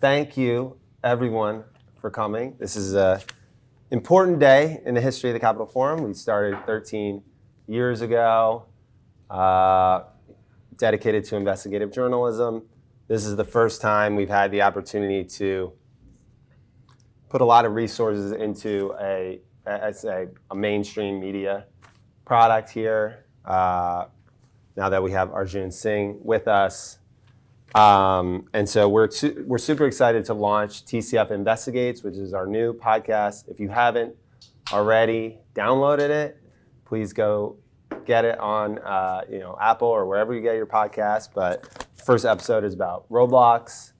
thank you, everyone, for coming. This is an important day in the history of the Capitol Forum. We started 13 years ago, dedicated to investigative journalism. This is the first time we've had the opportunity to put a lot of resources into a mainstream media product here. Now that we have Arjun Singh with us. And so we're super excited to launch TCF Investigates, which is our new podcast. If you haven't already downloaded it, please go get it on Apple or wherever you get your podcast. But first episode is about Roblox,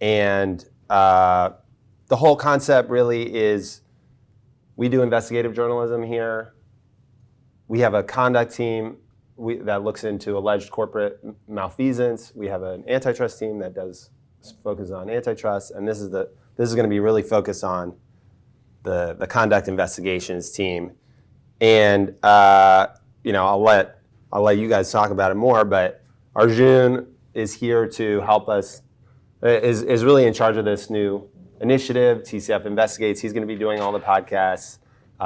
and the whole concept really is we do investigative journalism here. We have a conduct team that looks into alleged corporate malfeasance. We have an antitrust team that focuses on antitrust, and this is going to be really focused on the conduct investigations team. And I'll let you guys talk about it more. But Arjun is here to help us. Is really in charge of this new initiative, TCF Investigates. He's going to be doing all the podcasts.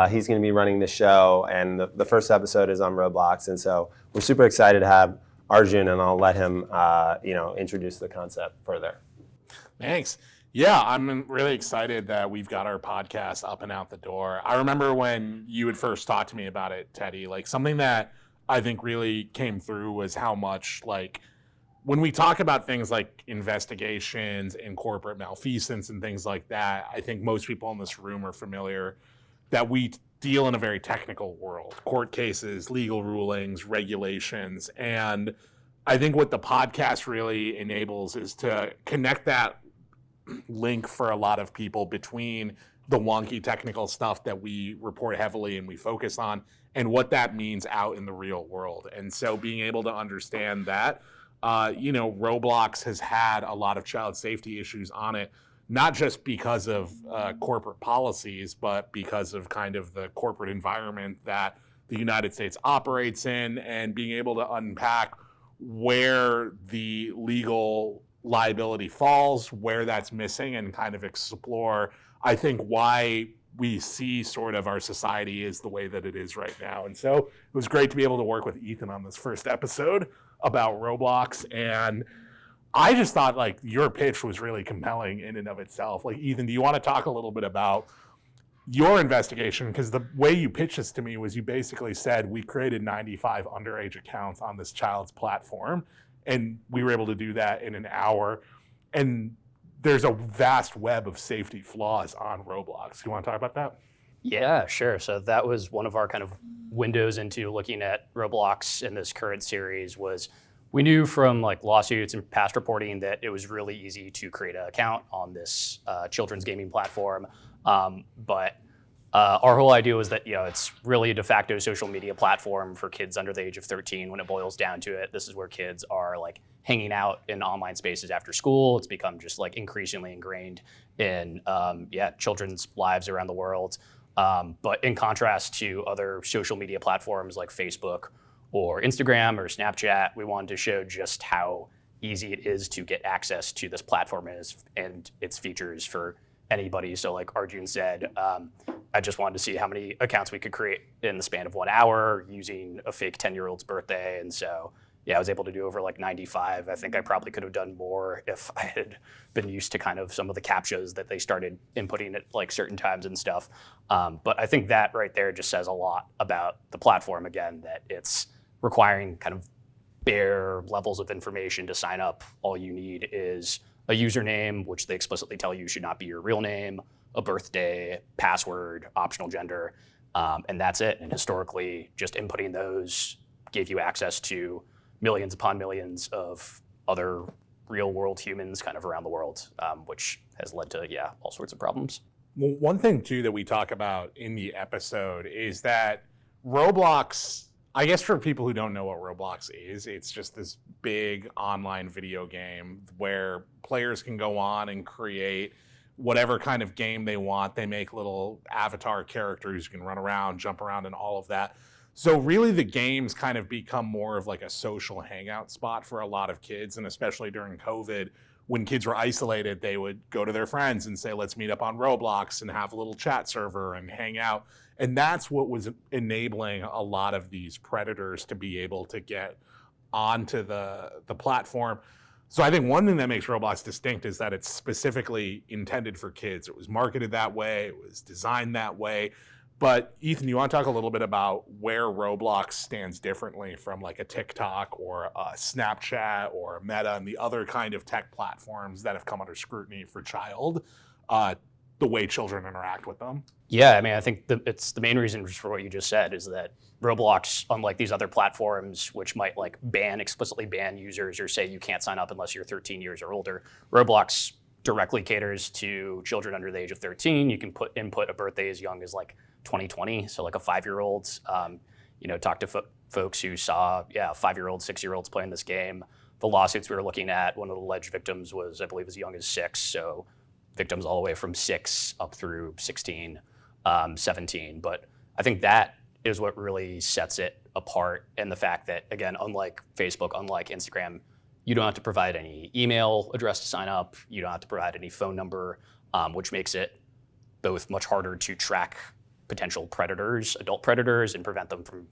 He's going to be running the show, and the first episode is on Roblox. And so we're super excited to have Arjun, and I'll let him introduce the concept further. Thanks. Yeah, I'm really excited that we've got our podcast up and out the door. I remember when you had first talked to me about it, Teddy, something that I think really came through was how much, when we talk about things like investigations and corporate malfeasance and things like that, I think most people in this room are familiar that we deal in a very technical world, court cases, legal rulings, regulations. And I think what the podcast really enables is to connect that link for a lot of people between the wonky technical stuff that we report heavily and we focus on and what that means out in the real world. And so being able to understand that, Roblox has had a lot of child safety issues on it, not just because of corporate policies, but because of kind of the corporate environment that the United States operates in, and being able to unpack where the legal liability falls, where that's missing, and kind of explore, I think, why we see sort of our society is the way that it is right now. And so it was great to be able to work with Ethan on this first episode about Roblox. And I just thought your pitch was really compelling in and of itself. Ethan, do you want to talk a little bit about your investigation? Because the way you pitched this to me was you basically said we created 95 underage accounts on this child's platform, and we were able to do that in an hour. And there's a vast web of safety flaws on Roblox. You want to talk about that? Yeah, sure. So that was one of our kind of windows into looking at Roblox in this current series. Was we knew from lawsuits and past reporting that it was really easy to create an account on this children's gaming platform. But our whole idea was that it's really a de facto social media platform for kids under the age of 13 when it boils down to it. This is where kids are hanging out in online spaces after school. It's become just increasingly ingrained in children's lives around the world. But in contrast to other social media platforms like Facebook or Instagram or Snapchat, we wanted to show just how easy it is to get access to this platform and its features for anybody. So like Arjun said, I just wanted to see how many accounts we could create in the span of 1 hour using a fake 10-year-old's birthday. And so, I was able to do over 95. I think I probably could have done more if I had been used to kind of some of the CAPTCHAs that they started inputting at certain times and stuff. But I think that right there just says a lot about the platform, again, that it's requiring kind of bare levels of information to sign up. All you need is a username, which they explicitly tell you should not be your real name, a birthday, password, optional gender, and that's it. And historically, just inputting those gave you access to millions upon millions of other real world humans kind of around the world, which has led to, all sorts of problems. Well, one thing too that we talk about in the episode is that Roblox, I guess for people who don't know what Roblox is, it's just this big online video game where players can go on and create whatever kind of game they want. They make little avatar characters who can run around, jump around, and all of that. So really the games kind of become more of like a social hangout spot for a lot of kids, and especially during COVID, when kids were isolated, they would go to their friends and say, let's meet up on Roblox and have a little chat server and hang out. And that's what was enabling a lot of these predators to be able to get onto the platform. So I think one thing that makes Roblox distinct is that it's specifically intended for kids. It was marketed that way. It was designed that way. But Ethan, you want to talk a little bit about where Roblox stands differently from like a TikTok or a Snapchat or a Meta and the other kind of tech platforms that have come under scrutiny for the way children interact with them? Yeah, I mean, I think it's the main reason for what you just said is that Roblox, unlike these other platforms, which might like explicitly ban users or say you can't sign up unless you're 13 years or older, Roblox directly caters to children under the age of 13. You can input a birthday as young as like 2020, so like a 5-year-old. Talk to folks who saw 5-year-olds, 6-year-olds playing this game. The lawsuits we were looking at, one of the alleged victims was, I believe, as young as 6. So victims all the way from 6 up through 16, 17. But I think that is what really sets it apart, and the fact that, again, unlike Facebook, unlike Instagram, you don't have to provide any email address to sign up. You don't have to provide any phone number, which makes it both much harder to track potential predators, adult predators, and prevent them from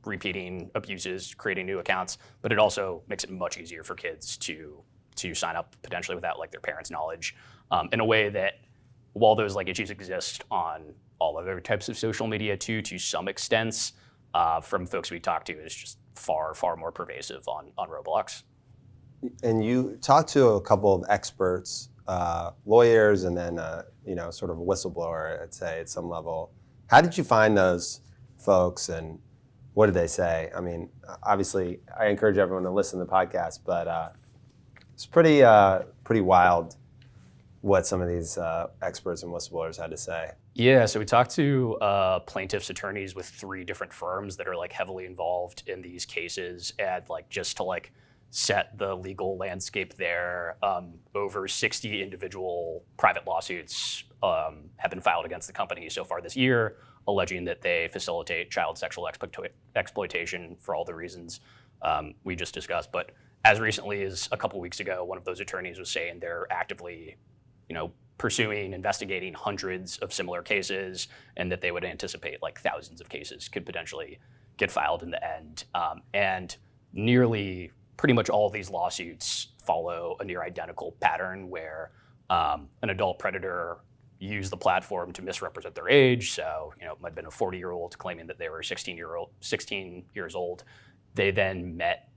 repeating abuses, creating new accounts. But it also makes it much easier for kids to sign up potentially without like their parents' knowledge, in a way that, while those like issues exist on all other types of social media too, to some extents, from folks we talk to, is just far, far more pervasive on Roblox. And you talked to a couple of experts, lawyers, and then sort of a whistleblower, I'd say, at some level. How did you find those folks, and what did they say? I mean, obviously, I encourage everyone to listen to the podcast, but it's pretty wild what some of these experts and whistleblowers had to say. Yeah, so we talked to plaintiffs' attorneys with 3 different firms that are like heavily involved in these cases, and like just to like set the legal landscape there, over 60 individual private lawsuits have been filed against the company so far this year, alleging that they facilitate child sexual exploitation for all the reasons we just discussed. But as recently as a couple weeks ago, one of those attorneys was saying they're actively, pursuing, investigating hundreds of similar cases, and that they would anticipate like thousands of cases could potentially get filed in the end. And nearly pretty much all of these lawsuits follow a near identical pattern where an adult predator used the platform to misrepresent their age. So, it might have been a 40-year-old claiming that they were 16 years old. They then met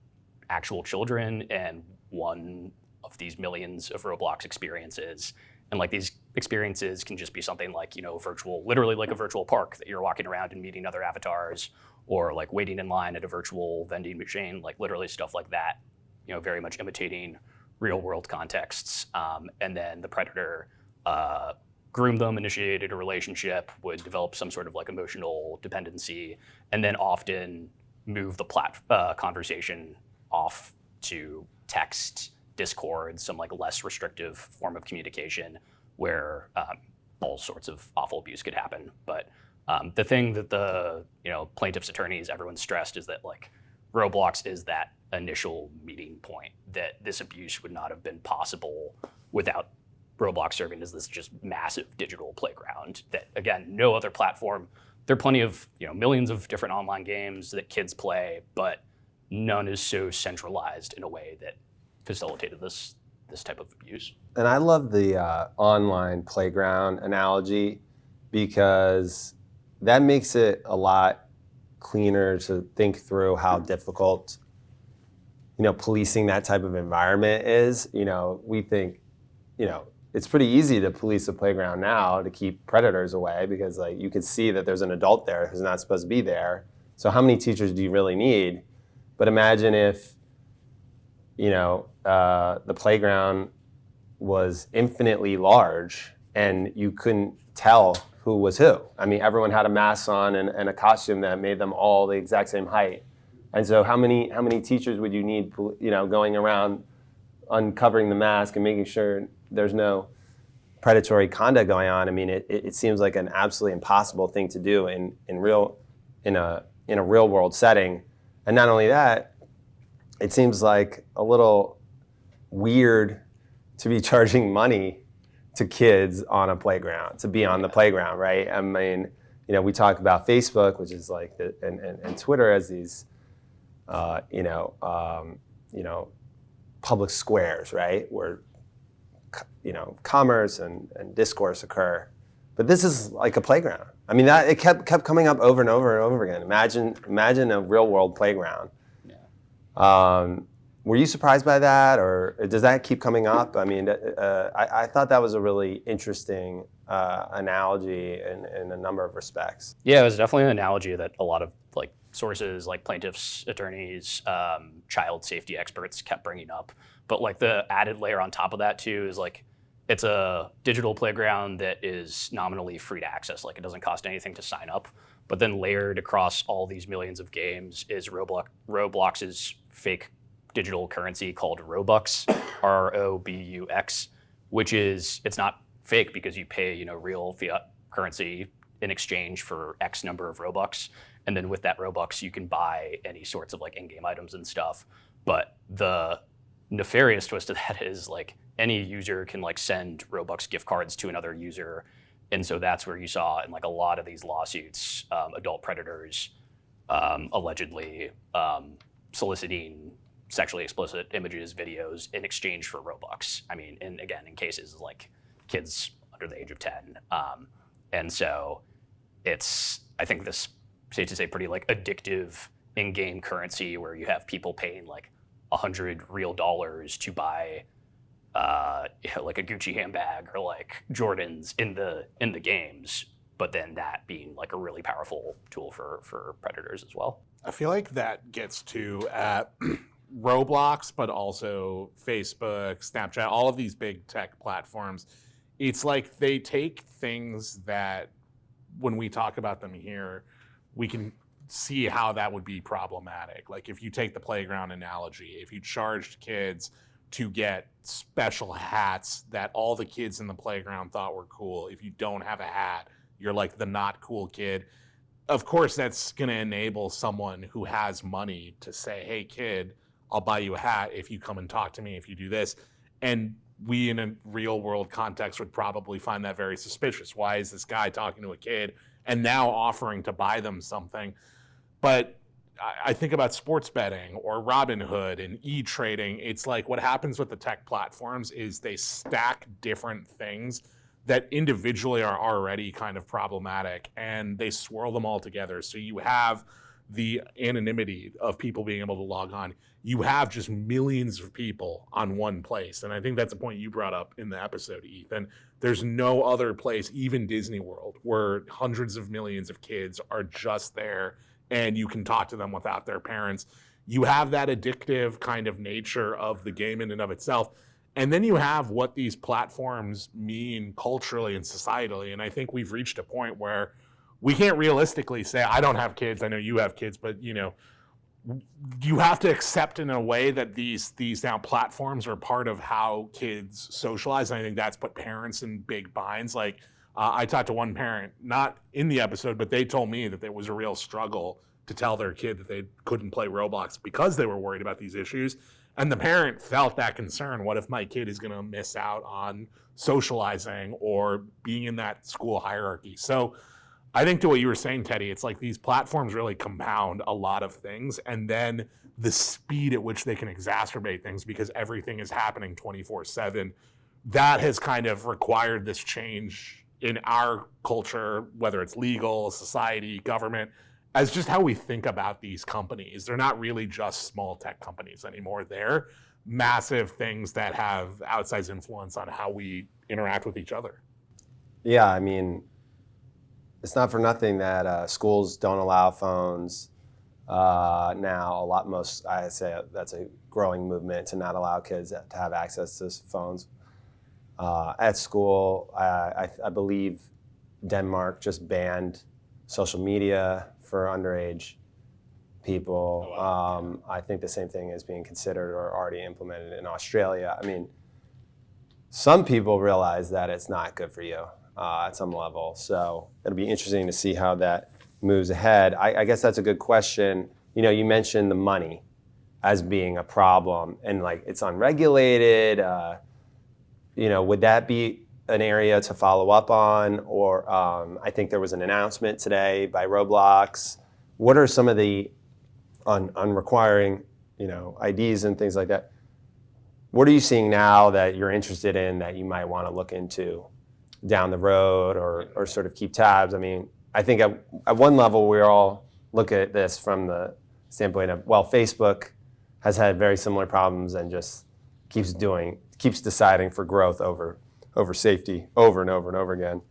actual children and one of these millions of Roblox experiences. And like these experiences can just be something like, literally like a virtual park that you're walking around and meeting other avatars, or like waiting in line at a virtual vending machine, like literally stuff like that, very much imitating real world contexts. And then the predator groomed them, initiated a relationship, would develop some sort of like emotional dependency, and then often move the conversation off to text, Discord, some like less restrictive form of communication where all sorts of awful abuse could happen. But the thing that the plaintiffs' attorneys, everyone stressed, is that like Roblox is that initial meeting point, that this abuse would not have been possible without Roblox serving as this just massive digital playground that, again, no other platform. There are plenty of millions of different online games that kids play, but none is so centralized in a way that facilitated this type of abuse. And I love the online playground analogy, because that makes it a lot cleaner to think through how difficult, policing that type of environment is. We think, it's pretty easy to police a playground now to keep predators away, because like you can see that there's an adult there who's not supposed to be there. So how many teachers do you really need? But imagine if, the playground was infinitely large and you couldn't tell who was who. I mean, everyone had a mask on and a costume that made them all the exact same height. And so how many teachers would you need, going around uncovering the mask and making sure there's no predatory conduct going on? I mean, it seems like an absolutely impossible thing to do in a real world setting. And not only that, it seems like a little weird to be charging money to kids on a playground, to be on the playground, right? I mean, we talk about Facebook, which is like, and Twitter as these, public squares, right? Where, commerce and discourse occur. But this is like a playground. I mean, that it kept coming up over and over and over again. Imagine a real world playground. Yeah. Were you surprised by that, or does that keep coming up? I mean, I thought that was a really interesting analogy in a number of respects. Yeah, it was definitely an analogy that a lot of like sources, like plaintiffs, attorneys, child safety experts kept bringing up. But like the added layer on top of that too is like it's a digital playground that is nominally free to access. Like it doesn't cost anything to sign up. But then layered across all these millions of games is Roblox's fake digital currency called Robux, ROBUX, which is, it's not fake because you pay, real fiat currency in exchange for X number of Robux. And then with that Robux, you can buy any sorts of like in-game items and stuff. But the nefarious twist of that is like any user can like send Robux gift cards to another user. And so that's where you saw in like a lot of these lawsuits, adult predators allegedly soliciting sexually explicit images, videos in exchange for Robux. I mean, in cases like kids under the age of 10. And so it's, I think this, safe to say, pretty like addictive in-game currency where you have people paying like $100 real to buy like a Gucci handbag or like Jordans in the games, but then that being like a really powerful tool for predators as well. I feel like that gets to Roblox, but also Facebook, Snapchat, all of these big tech platforms. It's like they take things that when we talk about them here, we can see how that would be problematic. Like if you take the playground analogy, if you charged kids to get special hats that all the kids in the playground thought were cool, if you don't have a hat, you're like the not cool kid. Of course, that's going to enable someone who has money to say, hey, kid, I'll buy you a hat if you come and talk to me, if you do this. And we in a real world context would probably find that very suspicious. Why is this guy talking to a kid and now offering to buy them something? But I think about sports betting or Robinhood and e-trading. It's like what happens with the tech platforms is they stack different things that individually are already kind of problematic and they swirl them all together. So you have the anonymity of people being able to log on. You have just millions of people on one place. And I think that's a point you brought up in the episode, Ethan. There's no other place, even Disney World, where hundreds of millions of kids are just there and you can talk to them without their parents. You have that addictive kind of nature of the game in and of itself. And then you have what these platforms mean culturally and societally. And I think we've reached a point where we can't realistically say, I don't have kids, I know you have kids, but you have to accept in a way that these now platforms are part of how kids socialize. And I think that's put parents in big binds. Like I talked to one parent, not in the episode, but they told me that there was a real struggle to tell their kid that they couldn't play Roblox because they were worried about these issues. And the parent felt that concern. What if my kid is going to miss out on socializing or being in that school hierarchy? So I think to what you were saying, Teddy, it's like these platforms really compound a lot of things, and then the speed at which they can exacerbate things because everything is happening 24/7. That has kind of required this change in our culture, whether it's legal, society, government, as just how we think about these companies. They're not really just small tech companies anymore. They're massive things that have outsized influence on how we interact with each other. Yeah, I mean, it's not for nothing that schools don't allow phones now. I'd say that's a growing movement to not allow kids to have access to phones. At school, I believe Denmark just banned social media for underage people. I think the same thing is being considered or already implemented in Australia. I mean, some people realize that it's not good for you at some level. So it'll be interesting to see how that moves ahead. I guess that's a good question. You mentioned the money as being a problem and like it's unregulated. would that be an area to follow up on? Or I think there was an announcement today by Roblox. What are some of the, on requiring, IDs and things like that? What are you seeing now that you're interested in that you might want to look into down the road or sort of keep tabs? I mean, I think at one level, we all look at this from the standpoint of, well, Facebook has had very similar problems and just keeps deciding for growth over safety over and over and over again.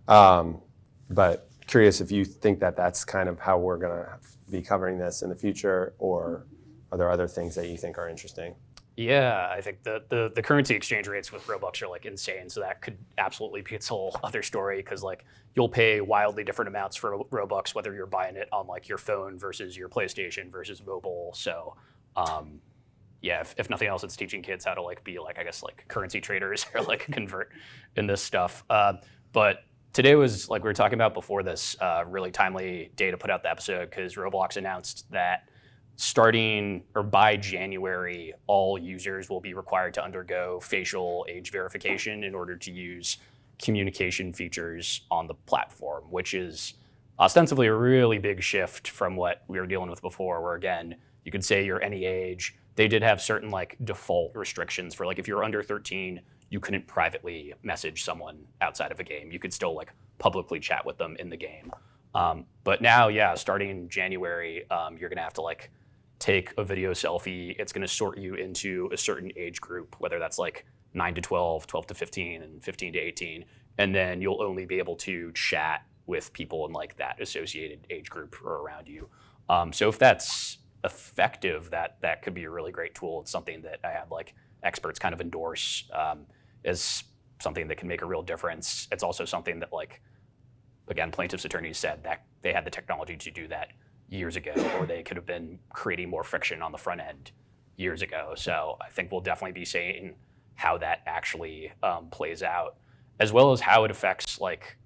But curious if you think that that's kind of how we're going to be covering this in the future, or are there other things that you think are interesting? Yeah, I think the currency exchange rates with Robux are like insane. So that could absolutely be its whole other story, because like you'll pay wildly different amounts for Robux whether you're buying it on like your phone versus your PlayStation versus mobile. So yeah, if nothing else, it's teaching kids how to like be like, I guess, like currency traders or like convert in this stuff. But today was, like we were talking about before this, really timely day to put out the episode, because Roblox announced that starting or by January, all users will be required to undergo facial age verification in order to use communication features on the platform, which is ostensibly a really big shift from what we were dealing with before, where again, you could say you're any age. They did have certain like default restrictions for like if you're under 13, you couldn't privately message someone outside of a game. You could still like publicly chat with them in the game. But now, yeah, starting January, you're gonna have to like take a video selfie. It's going to sort you into a certain age group, whether that's like 9 to 12, 12 to 15, and 15 to 18. And then you'll only be able to chat with people in like that associated age group or around you. So if that's effective, that could be a really great tool. It's something that I had like experts kind of endorse as something that can make a real difference. It's also something that, like, again, plaintiffs' attorneys said that they had the technology to do that years ago, or they could have been creating more friction on the front end years ago. So I think we'll definitely be seeing how that actually plays out, as well as how it affects like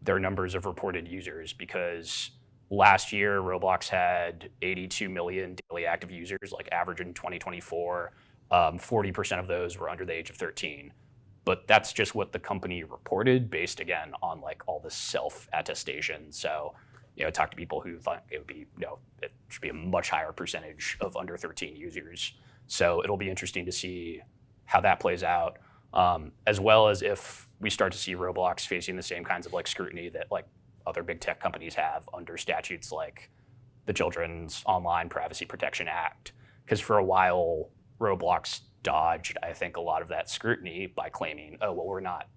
their numbers of reported users, because last year Roblox had 82 million daily active users, like average in 2024. 40% of those were under the age of 13. But that's just what the company reported, based again on like all this self-attestation. So, talk to people who thought it would be, it should be a much higher percentage of under 13 users. So it'll be interesting to see how that plays out, as well as if we start to see Roblox facing the same kinds of like scrutiny that like other big tech companies have under statutes like the Children's Online Privacy Protection Act. Because for a while, Roblox dodged, I think, a lot of that scrutiny by claiming, oh, well, we're not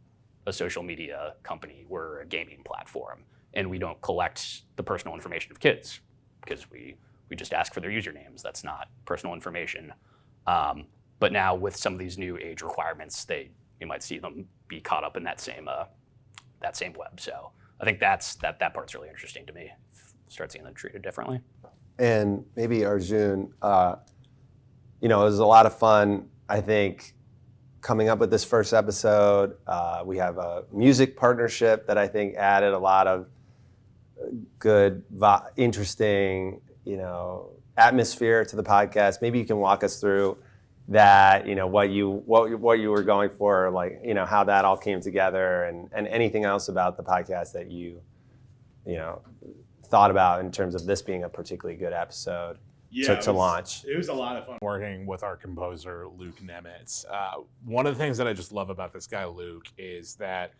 a social media company, we're a gaming platform, and we don't collect the personal information of kids because we just ask for their usernames. That's not personal information. But now with some of these new age requirements, you might see them be caught up in that same web. So I think that part's really interesting to me. Start seeing them treated differently. And maybe Arjun, it was a lot of fun, I think, coming up with this first episode. We have a music partnership that I think added a lot of good, interesting, atmosphere to the podcast. Maybe you can walk us through that, what you were going for, like, how that all came together, and anything else about the podcast that you thought about in terms of this being a particularly good episode to launch. It was a lot of fun working with our composer, Luke Nemitz. One of the things that I just love about this guy, Luke, is that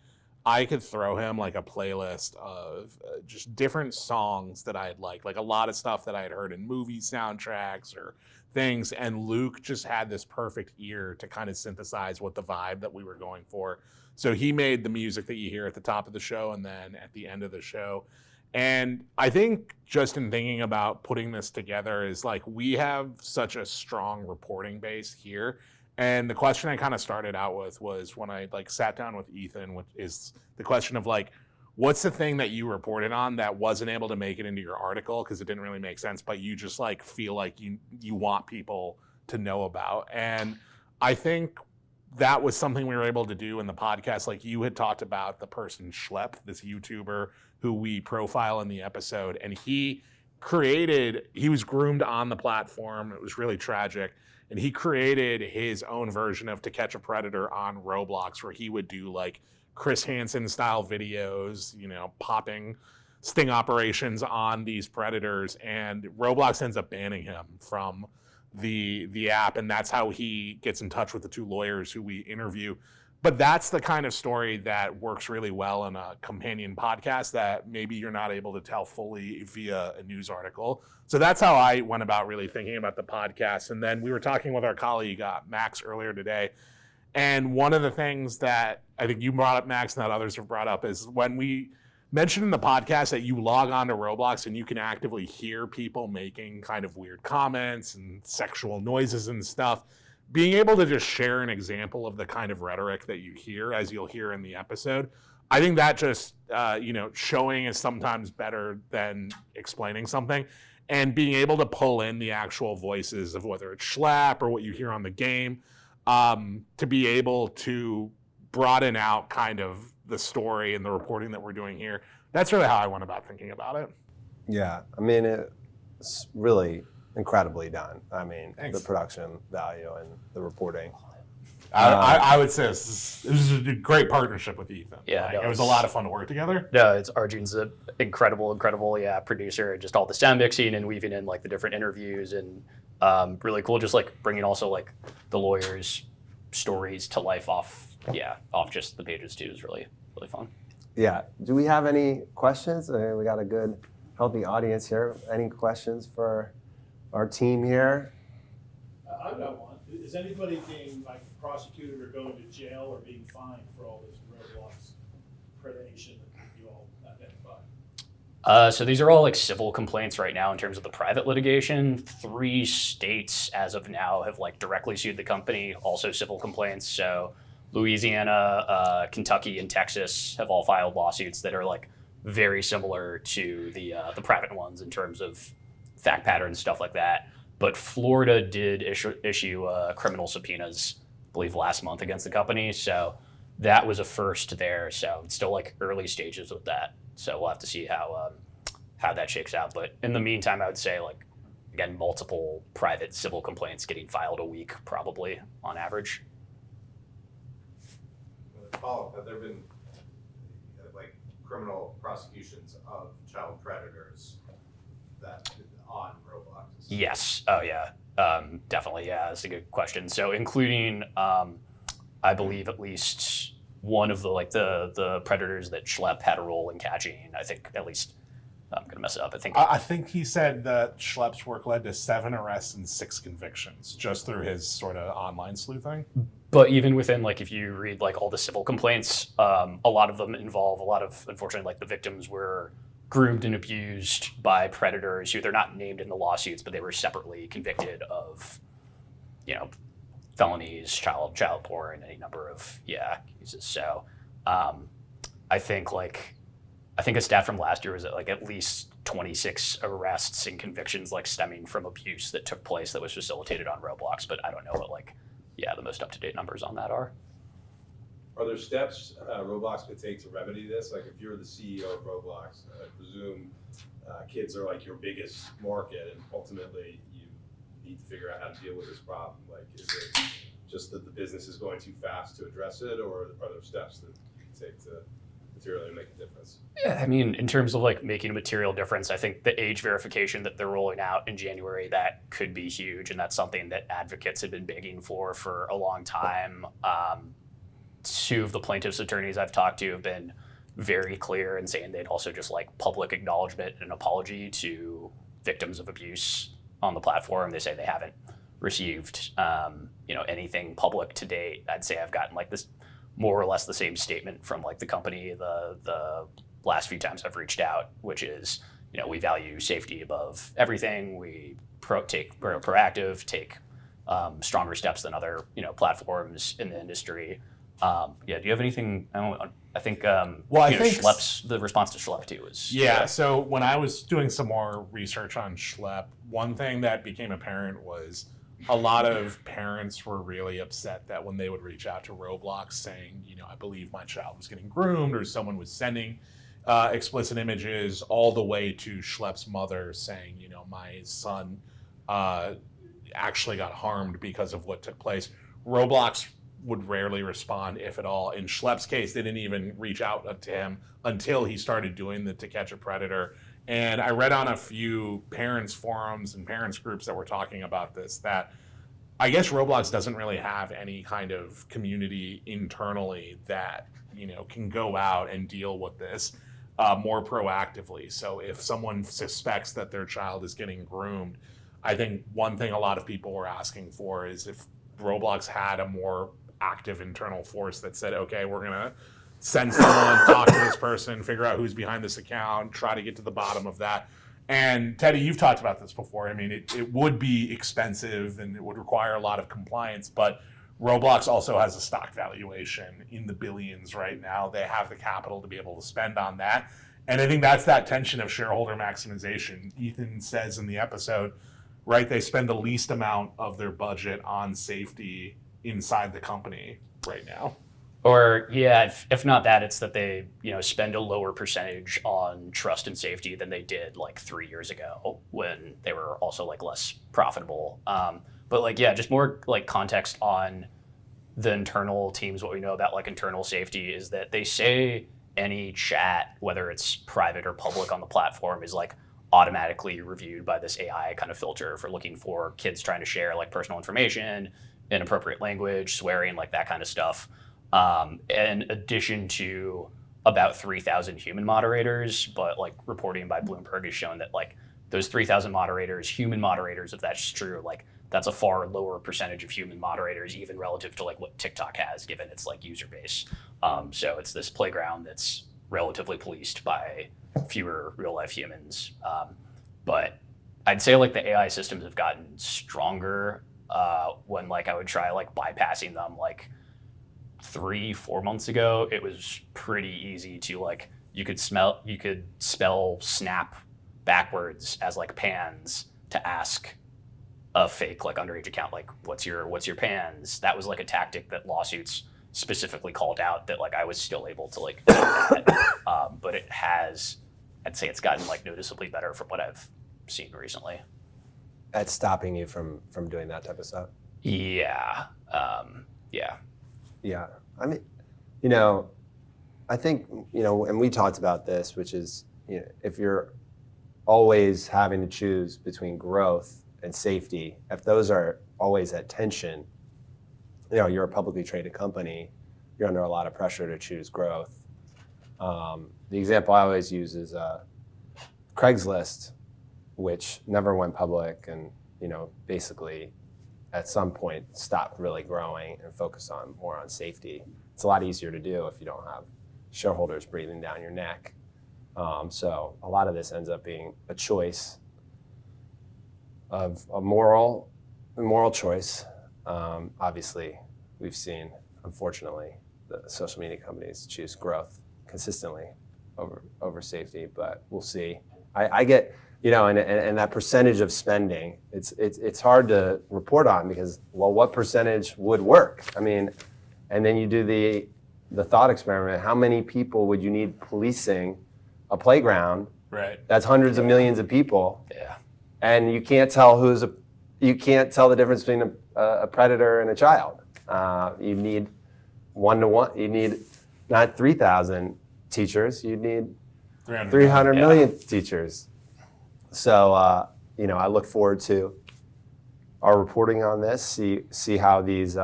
I could throw him like a playlist of just different songs that I'd like a lot of stuff that I had heard in movie soundtracks or things, and Luke just had this perfect ear to kind of synthesize what the vibe that we were going for. So he made the music that you hear at the top of the show and then at the end of the show. And I think just in thinking about putting this together is like, we have such a strong reporting base here. And the question I kind of started out with was when I like sat down with Ethan, which is the question of like, what's the thing that you reported on that wasn't able to make it into your article because it didn't really make sense, but you just like feel like you want people to know about? And I think that was something we were able to do in the podcast. Like, you had talked about the person Schlepp, this YouTuber who we profile in the episode, and he was groomed on the platform. It was really tragic. and he created his own version of To Catch a Predator on Roblox, where he would do like Chris Hansen style videos, popping sting operations on these predators, and Roblox ends up banning him from the app, and that's how he gets in touch with the two lawyers who we interview. But that's the kind of story that works really well in a companion podcast that maybe you're not able to tell fully via a news article. So that's how I went about really thinking about the podcast. And then we were talking with our colleague Max earlier today, and one of the things that I think you brought up, Max, and that others have brought up, is when we mentioned in the podcast that you log on to Roblox and you can actively hear people making kind of weird comments and sexual noises and stuff. Being able to just share an example of the kind of rhetoric that you hear, as you'll hear in the episode, I think that just, showing is sometimes better than explaining something. And being able to pull in the actual voices of whether it's Schlapp or what you hear on the game, to be able to broaden out kind of the story and the reporting that we're doing here. That's really how I went about thinking about it. Yeah, I mean, it's really incredibly done. I mean, Thanks. The production value and the reporting. I would say this is a great partnership with Ethan. Yeah, Like, no, it was a lot of fun to work together. No, it's Arjun's an incredible producer. Just all the sound mixing and weaving in like the different interviews and really cool. Just like bringing also like the lawyers' stories to life off just the pages too is really fun. Yeah. Do we have any questions? We got a good, healthy audience here. Any questions for our team here? I've got one. Is anybody being like prosecuted or going to jail or being fined for all this Roblox predation that you all identified? So these are all like civil complaints right now in terms of the private litigation. 3 states as of now have like directly sued the company, also civil complaints. So Louisiana, Kentucky, and Texas have all filed lawsuits that are like very similar to the private ones in terms of fact patterns, stuff like that. But Florida did issue criminal subpoenas, I believe, last month against the company. So that was a first there. So it's still like early stages with that. So we'll have to see how that shakes out. But in the meantime, I would say like, again, multiple private civil complaints getting filed a week probably on average. Follow-up, have there been like criminal prosecutions of child predators that on Roblox? Yes. Oh, yeah. Definitely. Yeah, that's a good question. So, including, I believe, at least one of the predators that Schlapp had a role in catching. I think at least I'm gonna mess it up. I think he said that Schlepp's work led to 7 arrests and 6 convictions just through his sort of online sleuthing. But even within, like, if you read like all the civil complaints, a lot of them involve unfortunately, like the victims were groomed and abused by predators who they're not named in the lawsuits, but they were separately convicted of, felonies, child porn, any number of cases. So, I think a stat from last year was at least 26 arrests and convictions stemming from abuse that took place that was facilitated on Roblox. But I don't know what the most up-to-date numbers on that are. Are there steps Roblox could take to remedy this? Like if you're the CEO of Roblox, I presume kids are your biggest market, and ultimately you need to figure out how to deal with this problem. Is it just that the business is going too fast to address it, or are there steps that you can take to materially make a difference? Yeah, I mean, in terms of making a material difference, I think the age verification that they're rolling out in January, that could be huge, and that's something that advocates have been begging for a long time. 2 of the plaintiffs' attorneys I've talked to have been very clear in saying they'd also just like public acknowledgement and apology to victims of abuse on the platform. They say they haven't received anything public to date. I'd say I've gotten this more or less the same statement from the company the last few times I've reached out, which is we value safety above everything. We take stronger steps than other platforms in the industry. Do you have anything? I think Schlepp's, the response to Schlapp too was So when I was doing some more research on Schlapp, one thing that became apparent was a lot of parents were really upset that when they would reach out to Roblox saying, I believe my child was getting groomed, or someone was sending explicit images, all the way to Schlepp's mother saying, my son actually got harmed because of what took place. Roblox would rarely respond, if at all. In Schlepp's case, they didn't even reach out to him until he started doing the To Catch a Predator. And I read on a few parents forums and parents groups that were talking about this, that I guess Roblox doesn't really have any kind of community internally that, you know, can go out and deal with this more proactively. So if someone suspects that their child is getting groomed, I think one thing a lot of people were asking for is if Roblox had a more active internal force that said, okay, we're going to send someone, talk to this person, figure out who's behind this account, try to get to the bottom of that. And Teddy, you've talked about this before. I mean, it would be expensive and it would require a lot of compliance, but Roblox also has a stock valuation in the billions right now. They have the capital to be able to spend on that. And I think that's that tension of shareholder maximization. Ethan says in the episode, right, they spend the least amount of their budget on safety inside the company right now. Or yeah, if not that, it's that they, you know, spend a lower percentage on trust and safety than they did like 3 years ago when they were also like less profitable. But like, yeah, just more like context on the internal teams. What we know about like internal safety is that they say any chat, whether it's private or public on the platform, is like automatically reviewed by this AI kind of filter for looking for kids trying to share like personal information, inappropriate language, swearing, like that kind of stuff. In addition to about 3,000 human moderators, but like reporting by Bloomberg has shown that like those 3,000 moderators, human moderators, if that's true, like that's a far lower percentage of human moderators, even relative to like what TikTok has, given its like user base. So it's this playground that's relatively policed by fewer real life humans. But I'd say like the AI systems have gotten stronger when like I would try like bypassing them like 3-4 months ago. It was pretty easy to like, you could spell snap backwards as like pans to ask a fake like underage account like what's your pans. That was like a tactic that lawsuits specifically called out, that like I was still able to like do that. But it has, I'd say it's gotten like noticeably better from what I've seen recently. That's stopping you from doing that type of stuff? Yeah. Yeah. I mean, you know, I think, you know, and we talked about this, which is, you know, if you're always having to choose between growth and safety, if those are always at tension, you know, you're a publicly traded company, you're under a lot of pressure to choose growth. The example I always use is Craigslist, which never went public and, you know, basically at some point stopped really growing and focused more on safety. It's a lot easier to do if you don't have shareholders breathing down your neck. So a lot of this ends up being a choice of a moral choice. Obviously, we've seen, unfortunately, the social media companies choose growth consistently over safety, but we'll see. I get, you know, and that percentage of spending, it's hard to report on because, well, what percentage would work? I mean, and then you do the thought experiment. How many people would you need policing a playground? Right. That's hundreds of millions of people. Yeah. And you can't tell you can't tell the difference between a predator and a child. You need 1-to-1. You need not 3,000 teachers. You need 300 million teachers. So, you know, I look forward to our reporting on this, see how these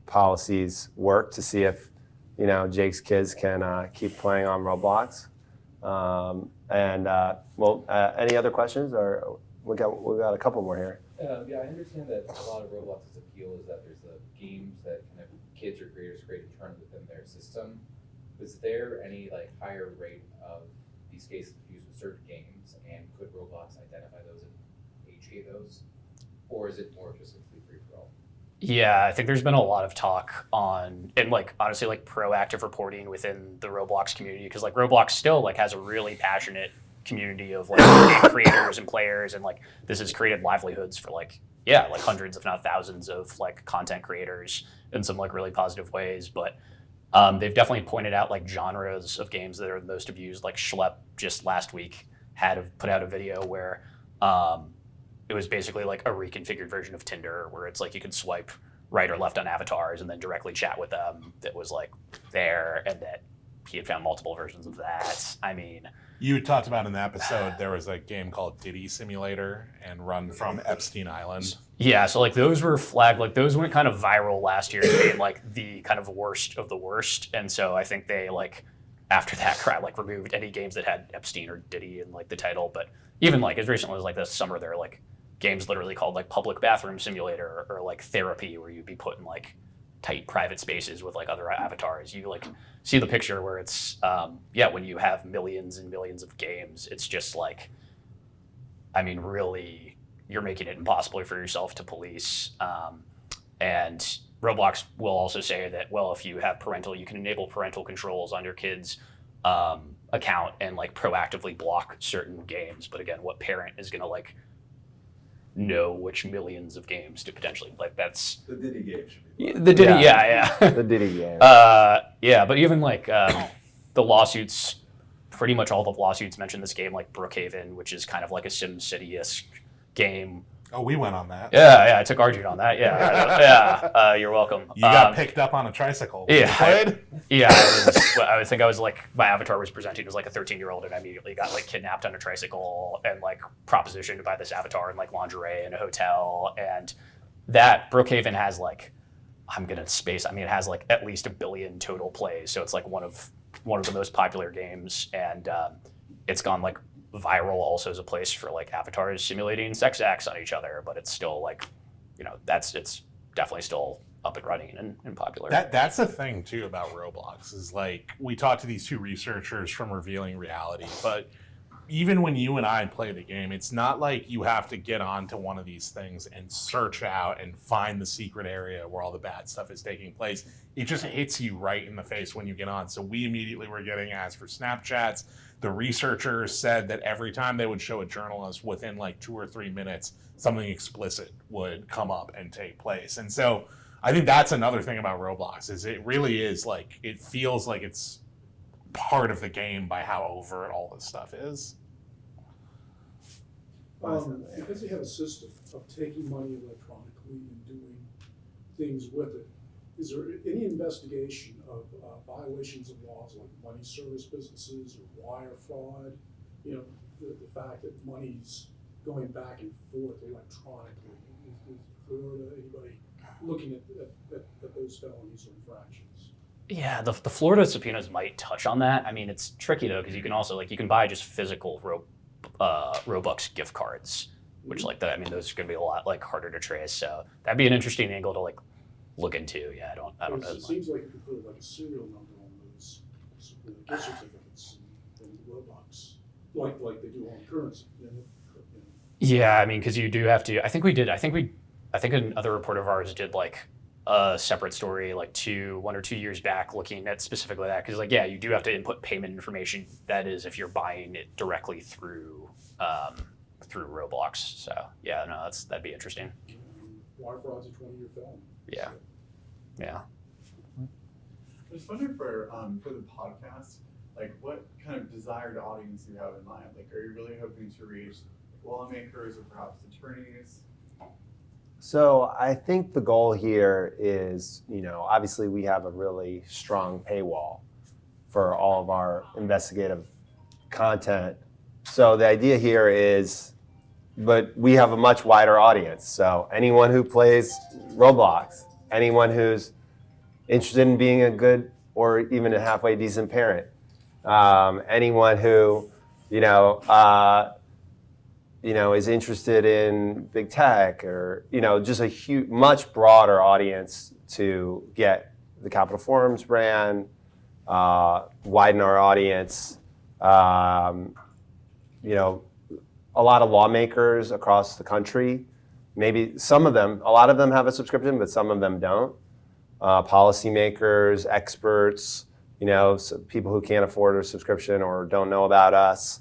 policies work, to see if, you know, Jake's kids can keep playing on Roblox. Any other questions? Or we got a couple more here. Yeah, I understand that a lot of Roblox's appeal is that there's the games that kind of kids or creators create internally within their system. Is there any like higher rate of these cases used with certain games, and could Roblox identify those and age those, or is it more just a free for all? Yeah, I think there's been a lot of talk on, and like honestly like proactive reporting within the Roblox community, because like Roblox still like has a really passionate community of like game creators and players, and like this has created livelihoods for like hundreds if not thousands of like content creators in some like really positive ways. But they've definitely pointed out like genres of games that are the most abused. Like Schlepp just last week put out a video where it was basically like a reconfigured version of Tinder where it's like you could swipe right or left on avatars and then directly chat with them. That was like there, and that he had found multiple versions of that. I mean, You talked about in the episode there was a game called Diddy Simulator and Run from Epstein Island. yeah, so like those were flagged, like those went kind of viral last year as being like the kind of worst of the worst. And so I think they like after that crap like removed any games that had Epstein or Diddy in like the title. But even like as recently as like this summer, there are like games literally called like Public Bathroom Simulator or like Therapy, where you'd be put in like tight private spaces with like other avatars. You like see the picture where it's when you have millions and millions of games, it's just like, I mean, really, you're making it impossible for yourself to police. And Roblox will also say that, well, if you have you can enable parental controls on your kid's account and like proactively block certain games. But again, what parent is going to like know which millions of games to potentially like? That's The Diddy game should be. the Diddy, yeah. The Diddy game. Yeah, but even like the lawsuits, pretty much all the lawsuits mention this game, like Brookhaven, which is kind of like a SimCity-esque game. Oh, we went on that. Yeah, I took Arjun on that. Yeah, you're welcome. You got picked up on a tricycle. Yeah, You played? I think I was like, my avatar was presenting as like a 13-year-old, and I immediately got like kidnapped on a tricycle and like propositioned by this avatar in like lingerie in a hotel. And that Brookhaven has like, it has like at least 1 billion total plays. So it's like one of the most popular games, and it's gone like viral also as a place for like avatars simulating sex acts on each other. But it's still like, it's definitely still up and running and popular. That's the thing too about Roblox is like we talked to these two researchers from Revealing Reality, but even when you and I play the game, it's not like you have to get onto one of these things and search out and find the secret area where all the bad stuff is taking place. It just hits you right in the face when you get on. So we immediately were getting asked for Snapchats. The researchers said that every time they would show a journalist, within like 2 or 3 minutes, something explicit would come up and take place. And so I think that's another thing about Roblox is it really is like, it feels like it's part of the game by how overt all this stuff is. Because they have a system of taking money electronically and doing things with it, is there any investigation of violations of laws like money service businesses or wire fraud? The fact that money's going back and forth electronically. Is Florida, anybody looking at those felonies or infractions? Yeah, the Florida subpoenas might touch on that. I mean, it's tricky though, because you can also you can buy just physical Robux gift cards, which like that. I mean, those are going to be a lot like harder to trace. So that'd be an interesting angle to like look into. Yeah, I don't know. It seems like you could put like a serial number on those gift certificates and Robux, like they do on currency. Yeah, I mean, because you do have to. I think another reporter of ours did like a separate story like 1 or 2 years back looking at specifically that, because you do have to input payment information. That is if you're buying it directly through Roblox. So yeah, no, that'd be interesting. Wire fraud's a 20-year felony. Yeah. I was wondering for the podcast, like what kind of desired audience you have in mind? Like, are you really hoping to reach lawmakers or perhaps attorneys? So I think the goal here is, obviously we have a really strong paywall for all of our investigative content. So the idea here is, but we have a much wider audience. So anyone who plays Roblox, anyone who's interested in being a good or even a halfway decent parent, anyone who, is interested in big tech or, just a much broader audience to get the Capitol Forum's brand, widen our audience. A lot of lawmakers across the country, maybe a lot of them have a subscription, but some of them don't. Policymakers, experts, so people who can't afford a subscription or don't know about us.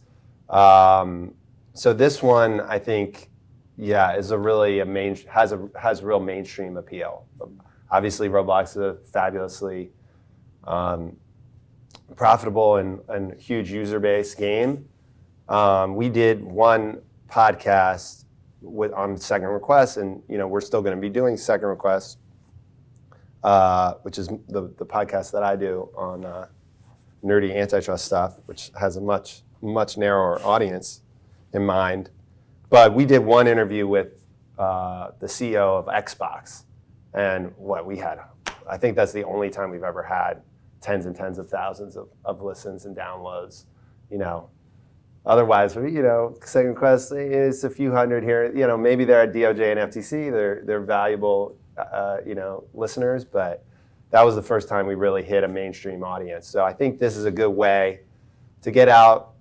So this one, I think, is has real mainstream appeal. Obviously, Roblox is a fabulously profitable and huge user base game. We did one podcast on Second Request, and we're still going to be doing Second Request, which is the podcast that I do on nerdy antitrust stuff, which has a much narrower audience in mind. But we did one interview with the CEO of Xbox, and I think that's the only time we've ever had tens and tens of thousands of listens and downloads. Otherwise, Second Request is a few hundred here. Maybe they're at DOJ and FTC. They're valuable, listeners. But that was the first time we really hit a mainstream audience. So I think this is a good way to get out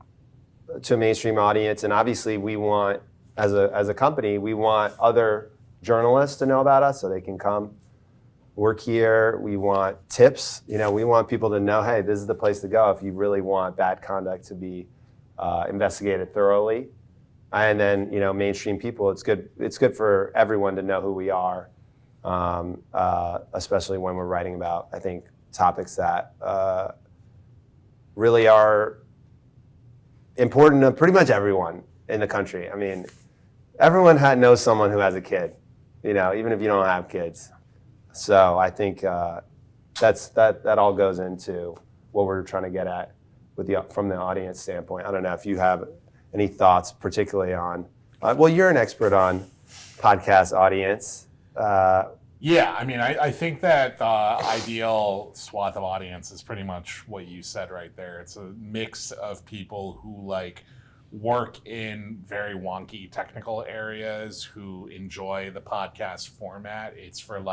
to a mainstream audience. And obviously, we want, as a company, we want other journalists to know about us so they can come work here. We want tips. We want people to know, hey, this is the place to go if you really want bad conduct to be investigated thoroughly. And then, mainstream people, it's good for everyone to know who we are, especially when we're writing about, I think, topics that really are important to pretty much everyone in the country. I mean, everyone knows someone who has a kid, even if you don't have kids. So I think that all goes into what we're trying to get at from the audience standpoint. I don't know if you have any thoughts, particularly on. Well, you're an expert on podcast audience. Yeah, I mean, I think that the ideal swath of audience is pretty much what you said right there. It's a mix of people who work in very wonky technical areas, who enjoy the podcast format. It's for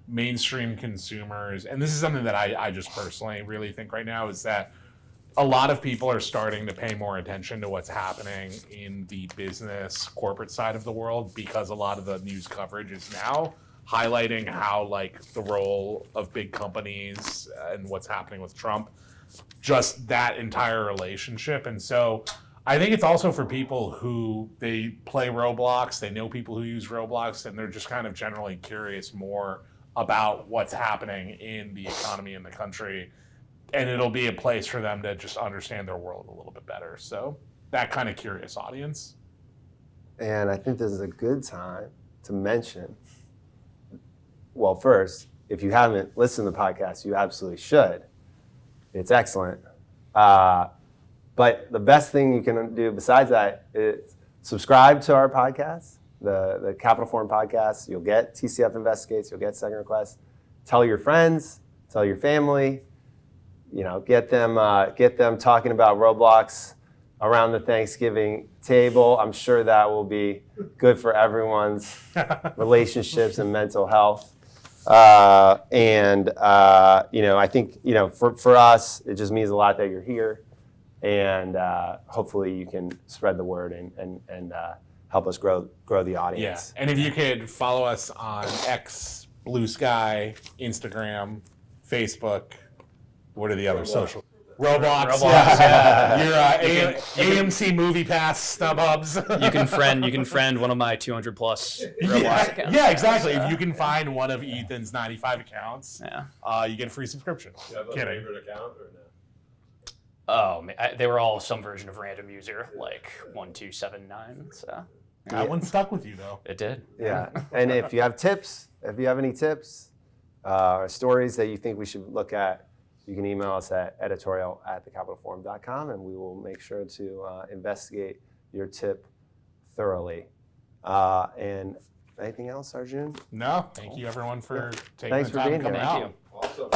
mainstream consumers. And this is something that I just personally really think right now is that a lot of people are starting to pay more attention to what's happening in the business corporate side of the world, because a lot of the news coverage is now highlighting how the role of big companies and what's happening with Trump, just that entire relationship. And so I think it's also for people who they play Roblox, they know people who use Roblox, and they're just kind of generally curious more about what's happening in the economy in the country. And it'll be a place for them to just understand their world a little bit better. So that kind of curious audience. And I think this is a good time to mention, well, first, if you haven't listened to the podcast, you absolutely should. It's excellent. But the best thing you can do besides that is subscribe to our podcast, the Capital Forum podcast. You'll get TCF Investigates, you'll get Second Request. Tell your friends, tell your family. Get them talking about Roblox around the Thanksgiving table. I'm sure that will be good for everyone's relationships and mental health. I think for us, it just means a lot that you're here, and hopefully you can spread the word and help us grow the audience. Yeah, and if you could follow us on X, Blue Sky, Instagram, Facebook. What are the other social? Roblox. Yeah. Your AMC Movie Pass StubHubs. You can friend one of my 200 plus Roblox accounts. Yeah, exactly. If you can find one of Ethan's 95 accounts, you get a free subscription. Do you have a favorite account or no? Oh, man, they were all some version of random user, 1279. So that one stuck with you though. It did. Yeah, and if you have any tips or stories that you think we should look at, you can email us at editorial@thecapitalforum.com, and we will make sure to investigate your tip thoroughly. And anything else, Arjun? No, thank you everyone for taking Thanks the for time being to come here. out. Awesome.